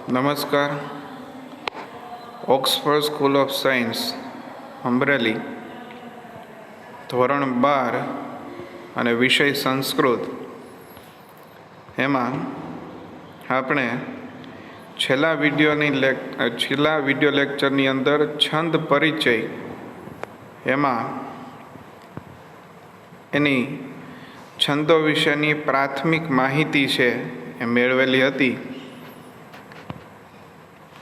નમસ્કાર. Oxford school of science Amreli, ધોરણ 12 અને વિષય સંસ્કૃત. એમાં આપણે છેલ્લા વિડીયો લેક્ચરની અંદર છંદ પરિચય એમાં એની છંદો વિશેની પ્રાથમિક માહિતી છે એ મેળવેલી હતી.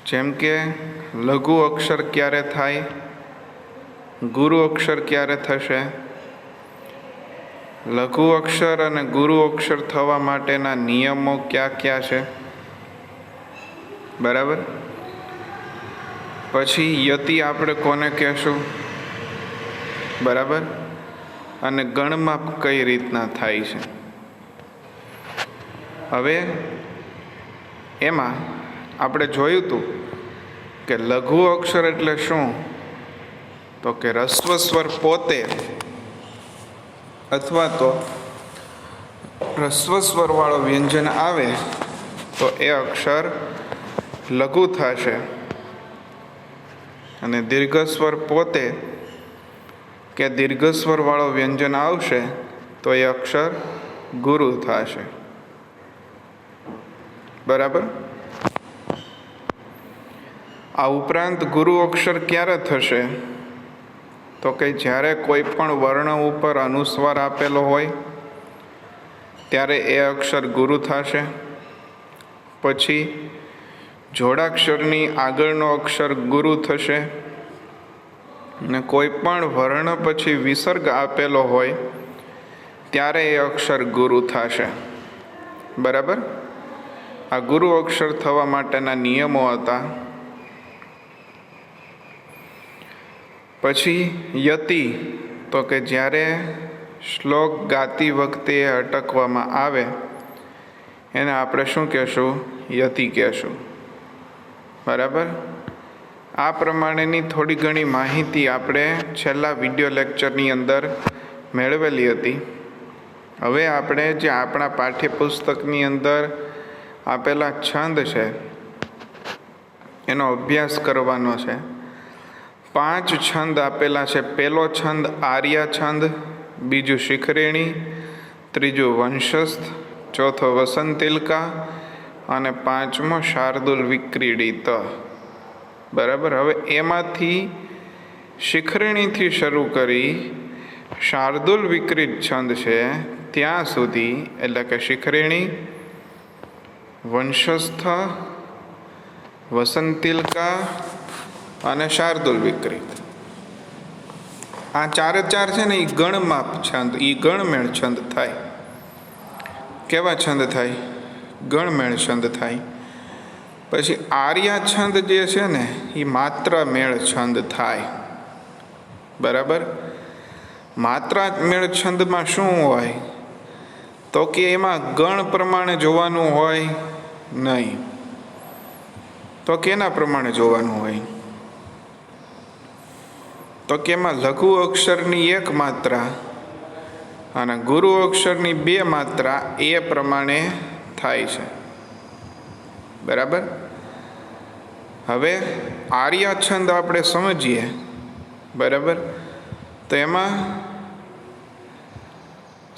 જેમ કે લઘુ અક્ષર ક્યારે થાય, ગુરુ અક્ષર ક્યારે થશે, લઘુ અક્ષર અને ગુરુ અક્ષર થવા માટેના નિયમો કયા કયા છે, બરાબર. પછી યતિ આપણે કોને કહેશું, બરાબર, અને ગણમાપ કઈ રીતના થાય છે. હવે એમાં આપણે જોયું હતું કે લઘુ અક્ષર એટલે શું, તો કે રસ્વ સ્વર પોતે અથવા તો રસ્વ સ્વરવાળો વ્યંજન આવે તો એ અક્ષર લઘુ થશે, અને દીર્ઘ સ્વર પોતે કે દીર્ઘ સ્વરવાળો વ્યંજન આવશે તો એ અક્ષર ગુરુ થશે, બરાબર. આ ઉપરાંત ગુરુ અક્ષર ક્યારે થશે, તો કે જ્યારે કોઈ પણ વર્ણ ઉપર અનુસ્વાર આપેલો હોય ત્યારે એ અક્ષર ગુરુ થશે. પછી જોડાક્ષરની આગળનો અક્ષર ગુરુ થશે, અને કોઈ પણ વર્ણ પછી વિસર્ગ આપેલો હોય ત્યારે એ અક્ષર ગુરુ થશે, બરાબર. આ ગુરુ અક્ષર થવા માટેના નિયમો હતા. પછી યતિ, તો કે જ્યારે શ્લોક ગાતી વખતે અટકવામાં આવે એને આપણે શું કહેશું, યતિ કહેશું, બરાબર. આ પ્રમાણેની થોડી ઘણી માહિતી આપણે છેલ્લા વિડીયો લેક્ચરની અંદર મેળવેલી હતી. હવે આપણે જે આપણા પાઠ્યપુસ્તકની અંદર આપેલા છંદ છે એનો અભ્યાસ કરવાનો છે. 5 છંદ આપેલા છે. પહેલો છંદ આર્ય છંદ, બીજું શિખરેણી, ત્રીજું વંશસ્થ, ચોથો વસંતિલકા અને 5મો શાર્દુલ વિક્રીડિત, બરાબર. હવે એમાંથી શિખરેણીથી શરૂ કરી શાર્દુલ વિક્રીત છંદ છે ત્યાં સુધી, એટલે કે શિખરેણી, વંશસ્થ, વસંતિલકા અને શાર્દુલ વિક્રીત, આ ચારે ચાર છે ને એ ગણમાપ છંદ, એ ગણમેળ છંદ થાય. કેવા છંદ થાય? ગણમેળ છંદ થાય. પછી આર્ય છંદ જે છે ને એ માત્ર મેળ છંદ થાય, બરાબર. માત્ર મેળ છંદમાં શું હોય, તો કે એમાં ગણ પ્રમાણે જોવાનું હોય નહીં. તો કેના પ્રમાણે જોવાનું હોય, તો કે એમાં લઘુ અક્ષરની 1 માત્રા અને ગુરુ અક્ષરની 2 માત્રા એ પ્રમાણે થાય છે, બરાબર. હવે આર્ય છંદ આપણે સમજીએ, બરાબર. તો એમાં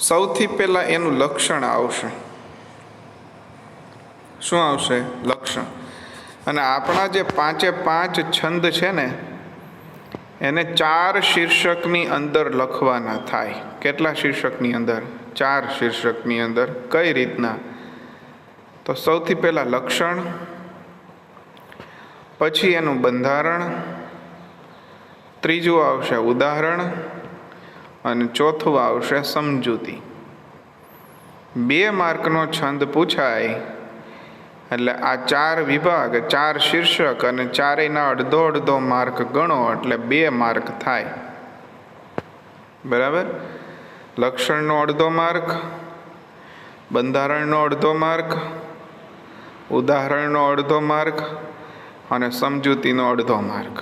સૌથી પહેલાં એનું લક્ષણ આવશે. શું આવશે? લક્ષણ. અને આપણા જે 5 છંદ છે ને એને 4 શીર્ષકની અંદર લખવાના થાય. કેટલા શીર્ષકની અંદર? 4 શીર્ષકની અંદર. કઈ રીતના? તો સૌથી પહેલાં લક્ષણ, પછી એનું બંધારણ, ત્રીજું આવશે ઉદાહરણ અને ચોથું આવશે સમજૂતી. 2 માર્કનો છંદ પૂછાય એટલે આ 4 વિભાગ, 4 શીર્ષક અને ચારેયના અડધો માર્ક ગણો એટલે 2 માર્ક થાય, બરાબર. લક્ષણનો અડધો માર્ક, બંધારણનો અડધો માર્ક, ઉદાહરણનો અડધો માર્ક અને સમજૂતીનો અડધો માર્ક,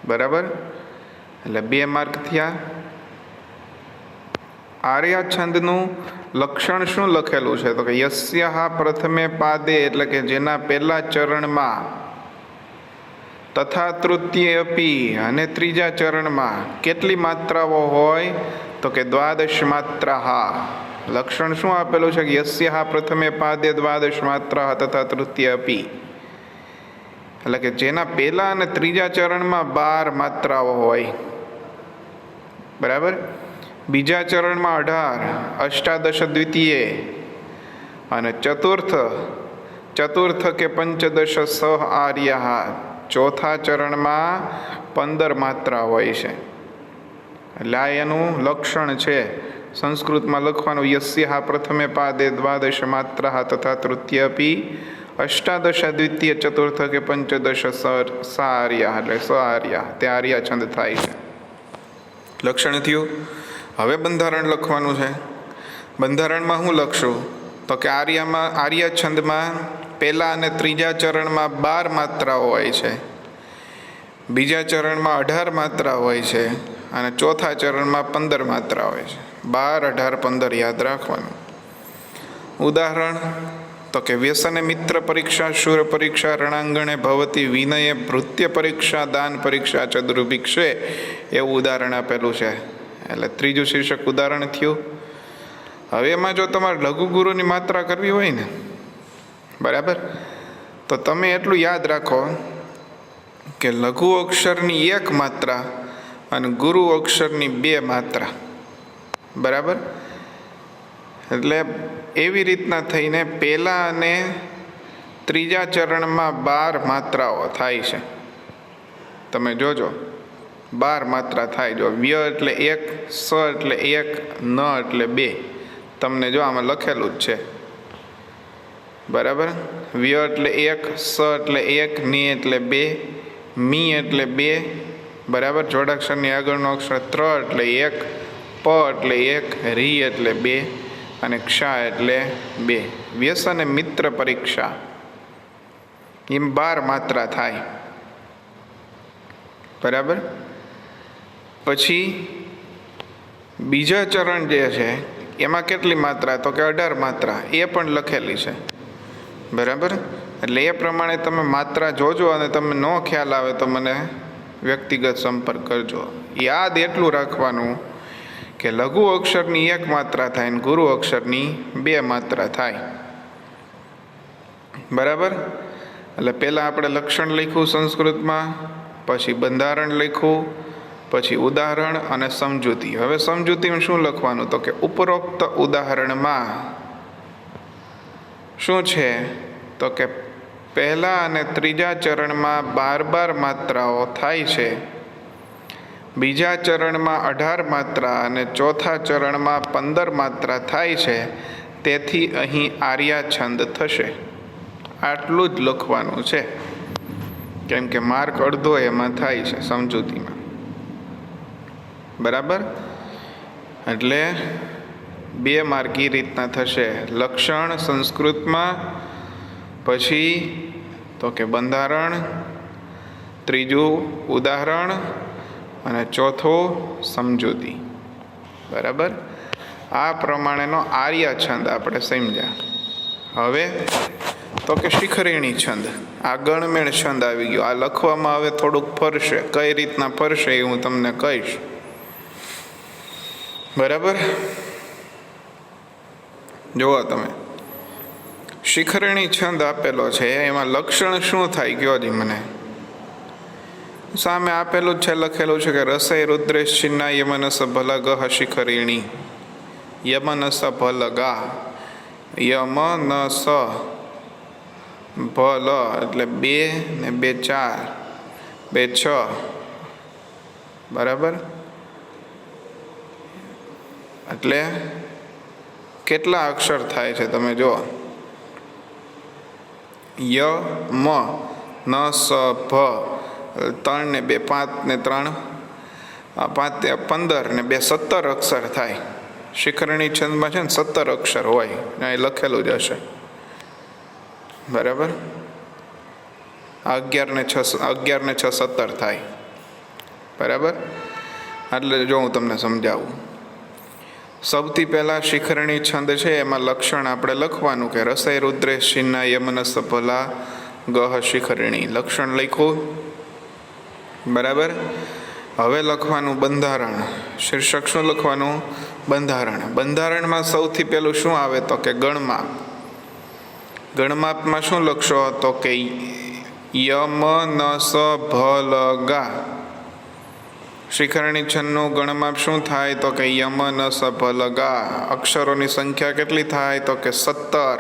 બરાબર. એટલે 2 માર્ક થયા. આર્ય છંદનું લક્ષણ શું લખેલું છે તો કે યસ્યા પ્રથમે પાદે એટલે કે જેના પહેલા ચરણમાં તથા તૃતીયપી અને ત્રીજા ચરણમાં કેટલી માત્રાઓ હોય તો કે દ્વાદશ માત્રા. લક્ષણ શું આપેલું છે કે યસ્યા પ્રથમે પાદે દ્વાદશ માત્રા તથા તૃતીયપી એટલે કે જેના પહેલા અને ત્રીજા ચરણમાં 12 માત્રાઓ હોય, બરાબર. બીજા ચરણમાં 18, અષ્ટાદશ દ્વિતીય અને ચતુર્થ કે પંચદશ સહ આર્ય. ચોથા ચરણમાં 15 માત્રા હોય છે. એટલે આ એનું લક્ષણ છે. સંસ્કૃતમાં લખવાનું યસ્યા પ્રથમે પાદે દ્વાદશ માત્રા તથા તૃતીયપી અષ્ટાદશ દ્વિતીય ચતુર્થ કે પંચદશ સાર્ય એટલે સઆર્ય, તે આર્ય છંદ થાય છે. લક્ષણ થયું. હવે બંધારણ લખવાનું છે. બંધારણમાં હું લખશું તો કે આર્ય છંદમાં પહેલા અને ત્રીજા ચરણમાં 12 માત્રાઓ હોય છે, બીજા ચરણમાં 18 માત્રા હોય છે અને ચોથા ચરણમાં 15 માત્રા હોય છે. 12, 18, 15 યાદ રાખવાનું. ઉદાહરણ તો કે વ્યસને મિત્ર પરીક્ષા, શૂર પરીક્ષા, રણાંગણે ભવતી, વિનયે ભૃત્ય પરીક્ષા, દાન પરીક્ષા, ચતુર્ભિક્ષે એવું ઉદાહરણ આપેલું છે. એટલે ત્રીજું શીર્ષક ઉદાહરણ થયું. હવે એમાં જો તમારે લઘુગુરુની માત્રા કરવી હોય ને, બરાબર, તો તમે એટલું યાદ રાખો કે લઘુ અક્ષરની 1 માત્રા અને ગુરુ અક્ષરની 2 માત્રા, બરાબર. એટલે એવી રીતના થઈને પહેલા અને ત્રીજા ચરણમાં 12 માત્રાઓ થાય છે. તમે જોજો 12 માત્રા થાય. જો વ્ય એટલે 1, સ એટલે 1, ન એટલે 2. તમને જો આમાં લખેલું જ છે, બરાબર. વ્ય એટલે 1, સ એટલે 1, ની એટલે 2, મી એટલે 2, બરાબર. જોડાક્ષરની આગળનો અક્ષર ત્ર એટલે 1, પ એટલે 1, રી એટલે 2 અને ક્ષા એટલે 2. વ્યસન મિત્ર પરીક્ષા એમ 12 માત્રા થાય, બરાબર. પછી બીજા ચરણ જે છે એમાં કેટલી માત્રા તો કે 18 માત્રા, એ પણ લખેલી છે, બરાબર. એટલે એ પ્રમાણે તમે માત્રા જોજો અને તમને ન ખ્યાલ આવે તો મને વ્યક્તિગત સંપર્ક કરજો. યાદ એટલું રાખવાનું કે લઘુ અક્ષરની 1 માત્રા થાય અને ગુરુ અક્ષરની 2 માત્રા થાય, બરાબર. એટલે પહેલાં આપણે લક્ષણ લખ્યું સંસ્કૃતમાં, પછી બંધારણ લખ્યું, પછી ઉદાહરણ અને સમજૂતી. હવે સમજૂતીમાં શું લખવાનું તો કે ઉપરોક્ત ઉદાહરણમાં શું છે તો કે પહેલા અને ત્રીજા ચરણમાં 12 માત્રાઓ થાય છે, બીજા ચરણમાં 18 માત્રા અને ચોથા ચરણમાં 15 માત્રા થાય છે. તેથી અહીં આર્ય છંદ થશે. આટલું જ લખવાનું છે, કેમ કે માર્ક અડધો એમાં થાય છે સમજૂતીમાં, બરાબર. એટલે 2 માર્ક એ રીતના થશે. લક્ષણ સંસ્કૃતમાં, પછી તો કે બંધારણ, ત્રીજું ઉદાહરણ અને ચોથું સમજૂતી, બરાબર. આ પ્રમાણેનો આર્ય છંદ આપણે સમજ્યા. હવે તો કે શિખરિણી છંદ, આ ગણમેળ છંદ આવી ગયો. આ લખવામાં હવે થોડુંક ફરશે, કઈ રીતના ફરશે એ હું તમને કહીશ, બરાબર. જુઓ તમે, શિખરિણી છંદ આપેલો છે, એમાં લક્ષણ શું થાય કયો જી મને. સામે આપેલું જ છે, લખેલું છે કે રસય રુદ્રેશ છિન્ના યમનસ ભલગ શિખરિણી. યમનસ ભલગા, યમનસ ભલ એટલે 2 ને 2 4, 2 6, બરાબર. એટલે કેટલા અક્ષર થાય છે તમે જુઓ. ય મ ન સ ભ 3 ને 2 5 ને 3 5 15 ને 2 17 અક્ષર થાય. શિખરણી છંદમાં છે ને 17 અક્ષર હોય, અહીં લખેલું જ હશે, બરાબર. 11 ને 6 17 થાય, બરાબર. એટલે જો હું તમને સમજાવું સૌથી પહેલાં શિખરણી છંદ છે એમાં લક્ષણ આપણે લખવાનું કે રસય રુદ્રેશ ચિન્ના યમનસ ભલા ગહ શિખરણી. લક્ષણ લખ્યું બરાબર. હવે લખવાનું બંધારણ. શીર્ષક શું લખવાનું? બંધારણ. બંધારણમાં સૌથી પહેલું શું આવે તો કે ગણમાપ. ગણમાપમાં શું લખશો તો કે યમ નસ ભલ ગા. શિખરણી છંદનું ગણમાપ શું થાય તો કે યમ નસ ભલ ગા. અક્ષરોની સંખ્યા કેટલી થાય તો કે 17.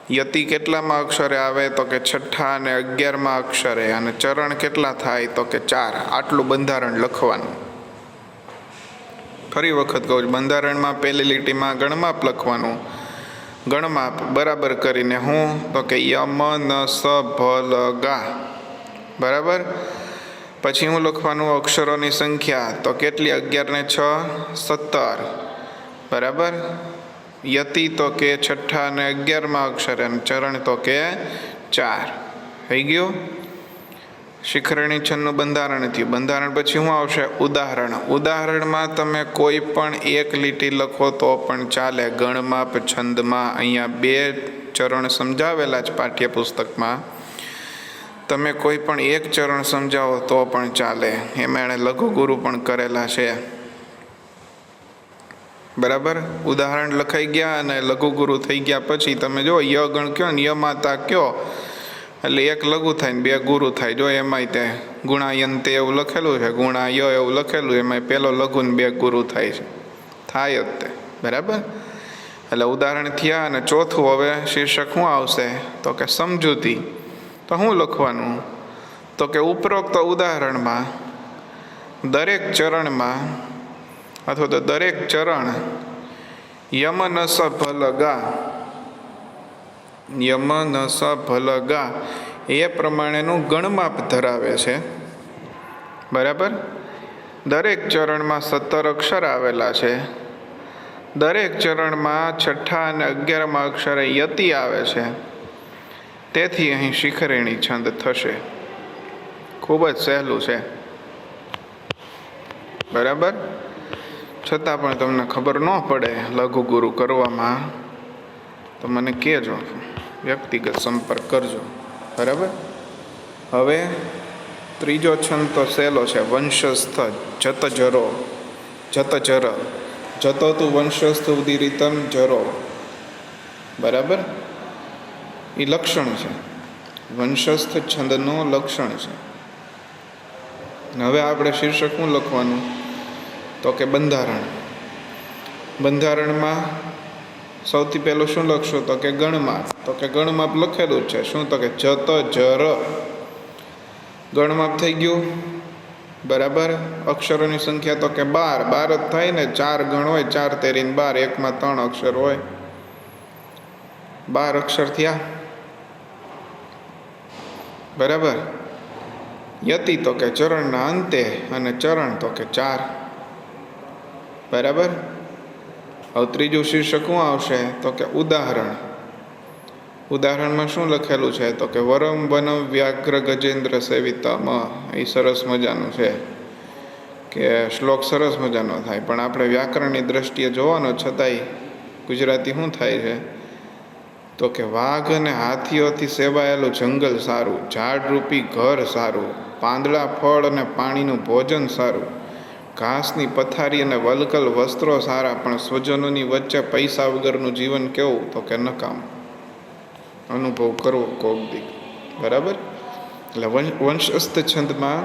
યતિ કેટલામાં અક્ષરે આવે તો કે 6 અને 11માં અક્ષરે. અને ચરણ કેટલા થાય તો કે 4. આટલું બંધારણ લખવાનું. ફરી વખત કહું છું, બંધારણમાં પહેલી લીટીમાં ગણમાપ લખવાનું. ગણમાપ બરાબર કરીને હું તો કે યમ નસ ભલ ગા. બરાબર. પછી હું લખવાનું અક્ષરોની સંખ્યા તો કેટલી? 11 ને 6 17. બરાબર. યતિ તો કે 6 અને 11માં અક્ષરે. અને ચરણ તો કે 4. થઈ ગયું. શિખરણી છંદનું બંધારણ થયું. બંધારણ પછી શું આવશે? ઉદાહરણ. ઉદાહરણમાં તમે કોઈ પણ એક લીટી લખો તો પણ ચાલે. ગણમાપ છંદમાં અહીંયા 2 ચરણ સમજાવેલા જ પાઠ્યપુસ્તકમાં. તમે કોઈ પણ એક ચરણ સમજાવો તો પણ ચાલે. એમાં એણે લઘુગુરુ પણ કરેલા છે. બરાબર. ઉદાહરણ લખાઈ ગયા અને લઘુગુરુ થઈ ગયા પછી તમે જો ય ગણ કયો ને, ય માતા કયો એટલે એક લઘુ થાય ને 2 ગુરુ થાય. જો એમાંય તે ગુણાયંતે એવું લખેલું છે, ગુણાય એવું લખેલું, એમાં પહેલો લઘુ ને 2 ગુરુ થાય છે. થાય જ તે. બરાબર. એટલે ઉદાહરણ થયા. અને ચોથું હવે શીર્ષક શું આવશે તો કે સમજૂતી. તો શું લખવાનું તો કે ઉપરોક્ત ઉદાહરણમાં દરેક ચરણમાં અથવા તો દરેક ચરણ યમ નસ ભલ ગા, યમ નસ ભલ ગા એ પ્રમાણેનું ગણમાપ ધરાવે છે. બરાબર. દરેક ચરણમાં 17 અક્ષર આવેલા છે. દરેક ચરણમાં 6 અને 11માં અક્ષરે યતિ આવે છે. તેથી અહીં શિખરણી છંદ થશે. ખૂબ જ સહેલું છે. બરાબર. છતાં પણ તમને ખબર ન પડે લઘુગુરુ કરવામાં તો મને કહેજો, વ્યક્તિગત સંપર્ક કરજો. બરાબર. હવે ત્રીજો છંદ તો સહેલો છે. વંશસ્થ જતજરો. જતજર. જતો તું વંશસ્થ ઉદીરિતમ જરો. બરાબર. એ લક્ષણ છે. વંશસ્થ છંદનું લક્ષણ છે. હવે આપણે શીર્ષક શું લખવાનું તો કે બંધારણ. બંધારણમાં સૌથી પહેલું શું લખશું તો કે ગણમાપ. તો કે ગણમાપ લખેલું જ છે. શું તો કે જત જર. ગણમાપ થઈ ગયું. બરાબર. અક્ષરોની સંખ્યા તો કે 12. 12 જ થાય ને. 4 ગણ હોય, 4 તેરીને 12. એકમાં 3 અક્ષર હોય. 12 અક્ષર થયા. બરાબર. યતિ તો કે ચરણના અંતે અને ચરણ તો કે 4. બરાબર. હવે ત્રીજું શીર્ષક શું આવશે તો કે ઉદાહરણ. ઉદાહરણમાં શું લખેલું છે તો કે વરમ વનમ વ્યાઘ્ર ગજેન્દ્ર સેવિતમ. એ સરસ મજાનું છે કે શ્લોક સરસ મજાનો થાય, પણ આપણે વ્યાકરણની દ્રષ્ટિએ જોવાનો છતાંય ગુજરાતી શું થાય છે તો કે વાઘ અને હાથીઓથી સેવાયેલું જંગલ સારું, ઝાડરૂપી ઘર સારું, પાંદડા ફળ અને પાણીનું ભોજન સારું, ઘાસની પથારી અને વલકલ વસ્ત્રો સારા, પણ સ્વજનોની વચ્ચે પૈસા વગરનું જીવન કેવું તો કે નકામ. અનુભવ કરવો કોક દી. બરાબર. એટલે વંશસ્થ છંદમાં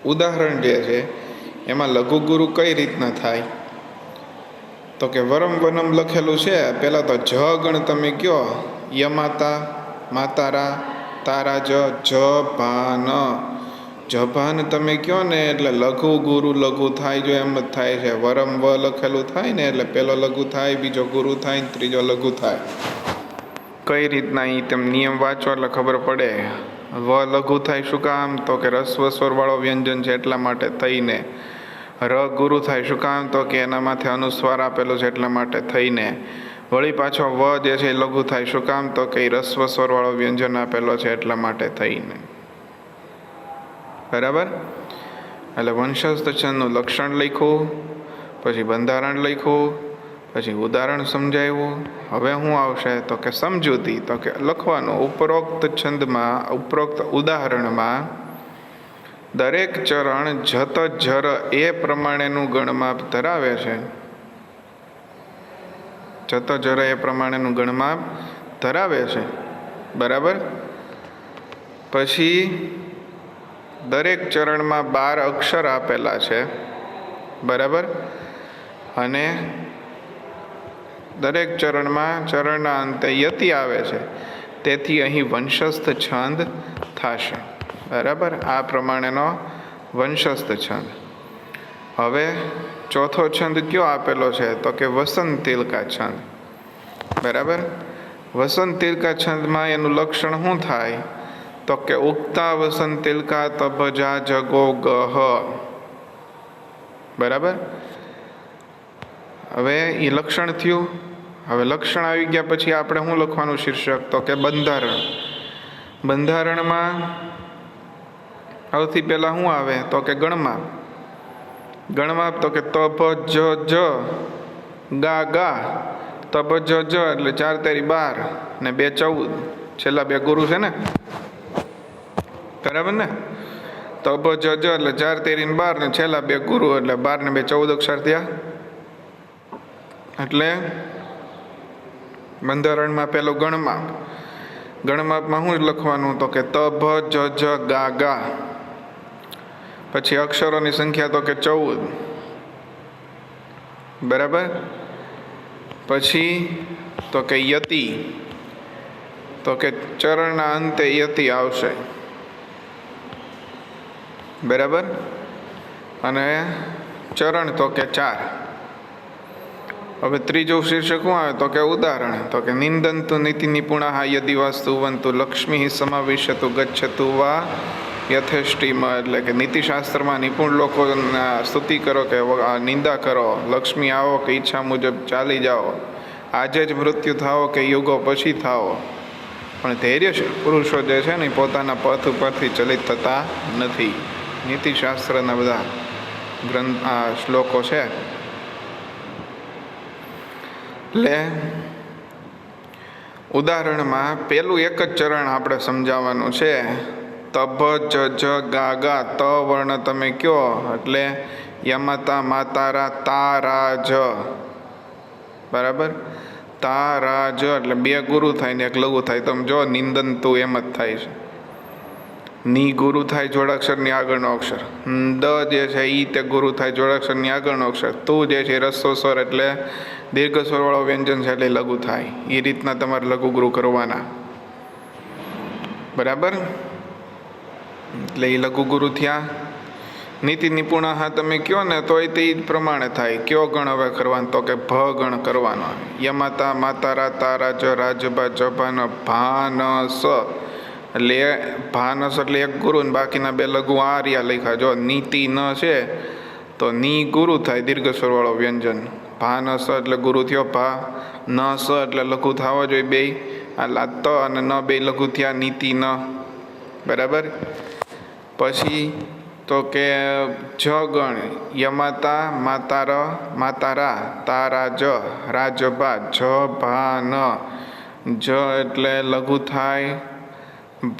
ઉદાહરણ જે છે એમાં લઘુગુરુ કઈ રીતના થાય તો કે વરમ વનમ લખેલું છે. પહેલાં તો જ ગણ તમે કયો યમાતા માતારા તારા જ ભાન. જભાન તમે કયો ને એટલે લઘુ ગુરુ લઘુ થાય. જો એમ જ થાય છે. વરમ વ લખેલું થાય ને એટલે પહેલો લઘુ થાય, બીજો ગુરુ થાય ને ત્રીજો લઘુ થાય. કઈ રીતના એ તેમ નિયમ વાંચો એટલે ખબર પડે. વ લઘુ થાય શું કામ તો કે રસ્વ સ્વરવાળો વ્યંજન છે એટલા માટે થઈને. ર ગુરુ થાય શું કામ તો કે એના માથે અનુસ્વાર આપેલો છે એટલા માટે થઈને. વળી પાછો વ જે છે એ લઘુ થાય શું કામ તો કે રસ્વ સ્વરવાળો વ્યંજન આપેલો છે એટલા માટે થઈને. બરાબર. એટલે વંશસ્થ છંદનું લક્ષણ લખ્યું, પછી બંધારણ લખ્યું, પછી ઉદાહરણ સમજાવ્યું. હવે શું આવશે તો કે સમજૂતી. તો કે લખવાનું ઉપરોક્ત છંદમાં, ઉપરોક્ત ઉદાહરણમાં દરેક ચરણ જત જર એ પ્રમાણેનું ગણમાપ ધરાવે છે. જત જર એ પ્રમાણેનું ગણમાપ ધરાવે છે. બરાબર. પછી દરેક ચરણમાં 12 અક્ષર આપેલા છે. બરાબર. અને દરેક ચરણના અંતે યતિ આવે છે, તેથી અહીં વંશસ્થ છંદ થશે. બરાબર. આ પ્રમાણેનો વંશસ્થ છંદ. હવે ચોથો છંદ કયો આપેલો છે તો કે વસંત તિલકા છંદ. બરાબર. વસંત તિલકા છંદમાં એનું લક્ષણ શું થાય તો કે ઉગતા વસંત તિલકા તભજા જગો ગહ. બરાબર. હવે એ લક્ષણ થયું. હવે લક્ષણ આવી ગયા પછી આપણે શું લખવાનું શીર્ષક તો કે બંધારણ. બંધારણમાં સૌથી પહેલા શું આવે તો કે ગણમાપ. ગણમાપ તો કે તભ જ ગા ગા. તભ જ એટલે 4 તેરી 12 ને 2 14. છેલ્લા 2 ગુરુ છે ને. બરાબર ને. તભ જ એટલે 4 તેરી 12 ને છેલ્લા 2 ગુરુ એટલે 12 ને 2 14 અક્ષર થયા. એટલે બંધારણમાં પેલો ગણમાપ. ગણમાપમાં શું લખવાનું તો કે તભ જ ગા ગા. પછી અક્ષરોની સંખ્યા તો કે 14. બરાબર. પછી તો કે યતિ. તો કે ચરણના અંતે યતિ આવશે. બરાબર. અને ચરણ તો કે 4. હવે ત્રીજું શીર્ષક શું આવે તો કે ઉદાહરણ. તો કે નિંદંતુ નીતિ નિપુણા યદિવાસ્તુ વંતુ લક્ષ્મી સમાવિશતુ ગચ્છતુ વા યથેષ્ટિમાં. એટલે કે નીતિશાસ્ત્રમાં નિપુણ લોકોના સ્તુતિ કરો કે નિંદા કરો. લક્ષ્મી આવો કે ઈચ્છા મુજબ ચાલી જાઓ. આજે જ મૃત્યુ થાઓ કે યુગો પછી થાઓ. પણ ધૈર્યશીલ પુરુષો જે છે ને પોતાના પથ ઉપરથી ચલિત થતા નથી. નીતિશાસ્ત્રના બધા શ્લોકો છે. એટલે ઉદાહરણમાં પેલું એક જ ચરણ આપણે સમજાવવાનું છે. તભ જ ગા ગા. ત વર્ણ તમે કયો એટલે યમતા માતારા તારા જ. બરાબર. તારા જ એટલે 2 ગુરુ થાય ને 1 લઘુ થાય. તમે જો નિંદંતુ એમ જ થાય છે. ની ગુરુ થાય જોડાક્ષરની આગળનો અક્ષર. દ જે છે ઈ તે ગુરુ થાય જોડાક્ષરની આગળનો અક્ષર. તું જે છે રસ્વ સ્વર એટલે દીર્ઘ સ્વર વાળો વ્યંજન છે એટલે લઘુ થાય. એ રીતના તમારે લઘુ ગુરુ કરવાના. બરાબર. એટલે એ લઘુ ગુરુ થયા. નીતિ નિપુણા હા તમે કયો ને તો એ તે પ્રમાણે થાય. કયો ગણ હવે કરવાનો તો કે ભ ગણ કરવાનો. યમાતા માતારા તારા જ રાજભા જભાન ભાનસ. એટલે ભાનસ એટલે 1 ગુરુ ને બાકીના 2 લઘુ આર્યા લખ્યા. જો નીતિ ન છે તો ની ગુરુ થાય દીર્ઘ સ્વર વાળો વ્યંજન. ભાનસ એટલે ગુરુ થયો ભા. ન સ એટલે લઘુ થવો જોઈએ 2. આ ત અને ન 2 લઘુ થયા નીતિ ન. બરાબર. પછી તો કે જ ગણ. યમાતા માતારા તારા જ રાજભા જ ભા ન. જ એટલે લઘુ થાય.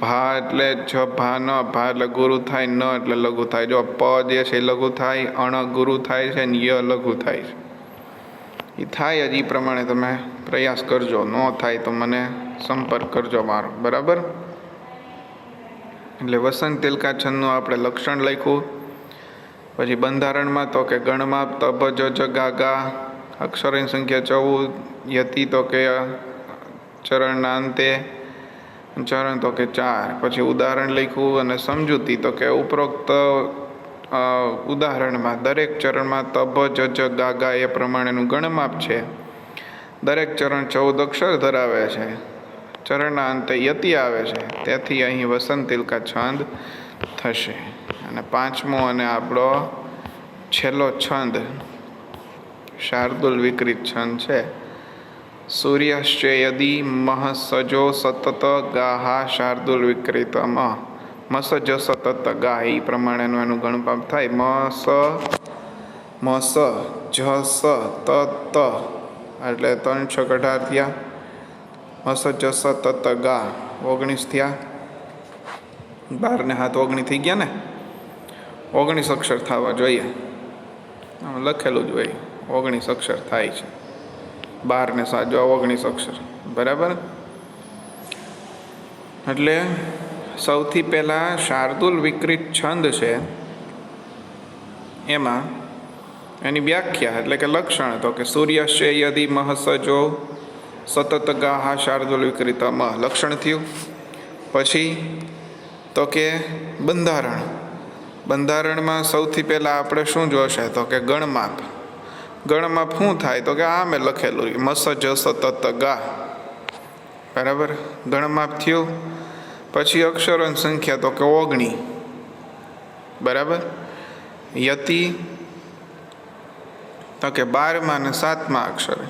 ભા એટલે જ ભા ન. ભા એટલે ગુરુ થાય. ન એટલે લઘુ થાય. જો પ જે છે લઘુ થાય. અણ ગુરુ થાય છે ને ય લઘુ થાય છે. એ થાય જ. એ પ્રમાણે તમે પ્રયાસ કરજો. ન થાય તો મને સંપર્ક કરજો મારો. બરાબર. એટલે વસંત તિલકા છંદનું આપણે લક્ષણ લખ્યું. પછી બંધારણમાં તો કે ગણમાપ તભ જ ગા ગા. અક્ષરોની સંખ્યા 14. યતિ તો કે ચરણના અંતે. ચરણ તો કે 4. પછી ઉદાહરણ લખ્યું. અને સમજૂતી તો કે ઉપરોક્ત ઉદાહરણમાં દરેક ચરણમાં તભ જ ગા ગા એ પ્રમાણેનું ગણમાપ છે. દરેક ચરણ 14 અક્ષર ધરાવે છે. ચરણના અંતે યતિ આવે છે, તેથી અહીં વસંત તિલકા છંદ થશે. અને 5મો અને આપણો છેલ્લો છંદ શાર્દુલ વિકૃત છંદ છે. સૂર્યશ્ચેયદી મહ સજો સતત ગાહા શાર્દુલ વિકૃત મસ જ સતત ગાહ. એ પ્રમાણેનું એનું ગણપાપ થાય. મસ જ જ સ ત ત એટલે 3 × 6 = 18 થયા. મસ જ સ ત ત ગા 19 થયા. 12 ને 7 19 થઈ ગયા ને. 19 અક્ષર થવા જોઈએ. આમાં લખેલું જ હોય 19 અક્ષર થાય છે. 12 ને 7 જો 19 અક્ષર. બરાબર. એટલે સૌથી પહેલાં શાર્દુલ વિકૃત છંદ છે એમાં એની વ્યાખ્યા એટલે કે લક્ષણ તો કે સૂર્યશ્ય યદિ મહસજો સતત ગાહા શાર્દુલ વિકૃતમ લક્ષણ થયું. પછી તો કે બંધારણમાં સૌથી પહેલાં આપણે શું જોશે તો કે ગણમાપ. ગણમાપ શું થાય તો કે આ મેં લખેલું મસજ સતત ગા. બરાબર. ગણમાપ થયું. પછી અક્ષરોની સંખ્યા તો કે 19. બરાબર. યતિ તો કે 12મા અને 7મા અક્ષરે.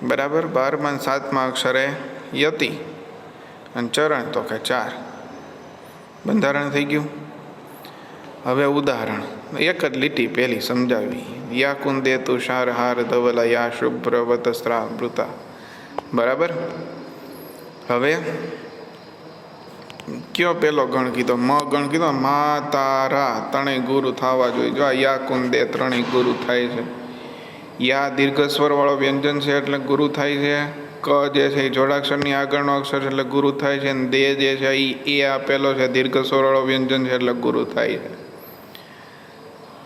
બરાબર. 12મા અને 7મા અક્ષરે યતિ અને ચરણ તો કે 4. બંધારણ થઈ ગયું. હવે ઉદાહરણ એક જ લીટી પહેલી સમજાવી. યા કુંદે તુષાર હાર ધવલ યા શુભ્ર વતસ્ત્રા મૃતા. બરાબર. હવે કયો પેલો ગણ કીધો મ ગણ કીધો મા તારા ત્રણેય ગુરુ થવા જોઈએ. જો યા કુંદે ત્રણેય ગુરુ થાય છે. યા દીર્ઘ સ્વર વાળો વ્યંજન છે એટલે ગુરુ થાય છે. ક જે છે એ જોડાક્ષરની આગળનો અક્ષર છે એટલે ગુરુ થાય છે. અને દે જે છે એ આપેલો છે દીર્ઘ સ્વર વાળો વ્યંજન છે એટલે ગુરુ થાય છે.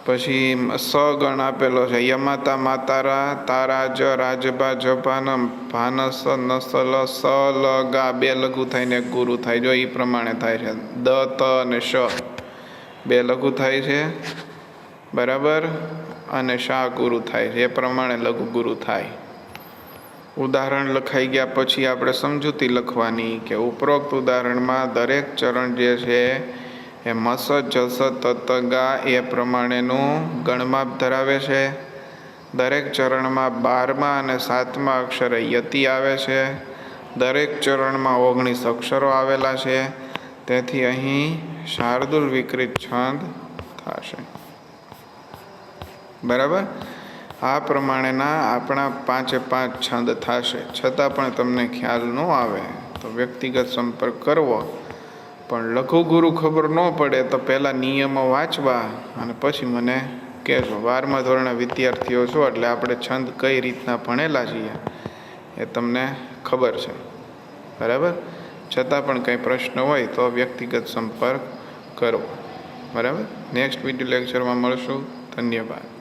પછી સ ગણ આપેલો છે યમાતા માતારા તારા જ રાજભા જભાનમ ભાનસ નસલ સ લ ગા 2 લઘુ થઈને ગુરુ થાય. જો એ પ્રમાણે થાય છે. દ ત અને શ 2 લઘુ થાય છે. બરાબર. અને શા ગુરુ થાય છે. એ પ્રમાણે લઘુ ગુરુ થાય. ઉદાહરણ લખાઈ ગયા પછી આપણે સમજૂતી લખવાની કે ઉપરોક્ત ઉદાહરણમાં દરેક ચરણ જે છે એ મસ જસ તત ગા એ પ્રમાણેનું ગણમાપ ધરાવે છે. દરેક ચરણમાં 12મા અને 7મા અક્ષરે યતિ આવે છે. દરેક ચરણમાં 19 અક્ષરો આવેલા છે. તેથી અહીં શાર્દુલ વિકૃત છંદ થશે. બરાબર. આ પ્રમાણેના આપણા 5 છંદ થશે. છતાં પણ તમને ખ્યાલ ન આવે તો વ્યક્તિગત સંપર્ક કરવો. પણ લઘુ ગુરુ ખબર ન પડે તો પહેલાં નિયમો વાંચવા અને પછી મને કહેજો. 12મા ધોરણના વિદ્યાર્થીઓ છો એટલે આપણે છંદ કઈ રીતના ભણેલા છીએ એ તમને ખબર છે. બરાબર. છતાં પણ કંઈ પ્રશ્ન હોય તો વ્યક્તિગત સંપર્ક કરવો. બરાબર. નેક્સ્ટ વિડીયો લેક્ચરમાં મળશું. ધન્યવાદ.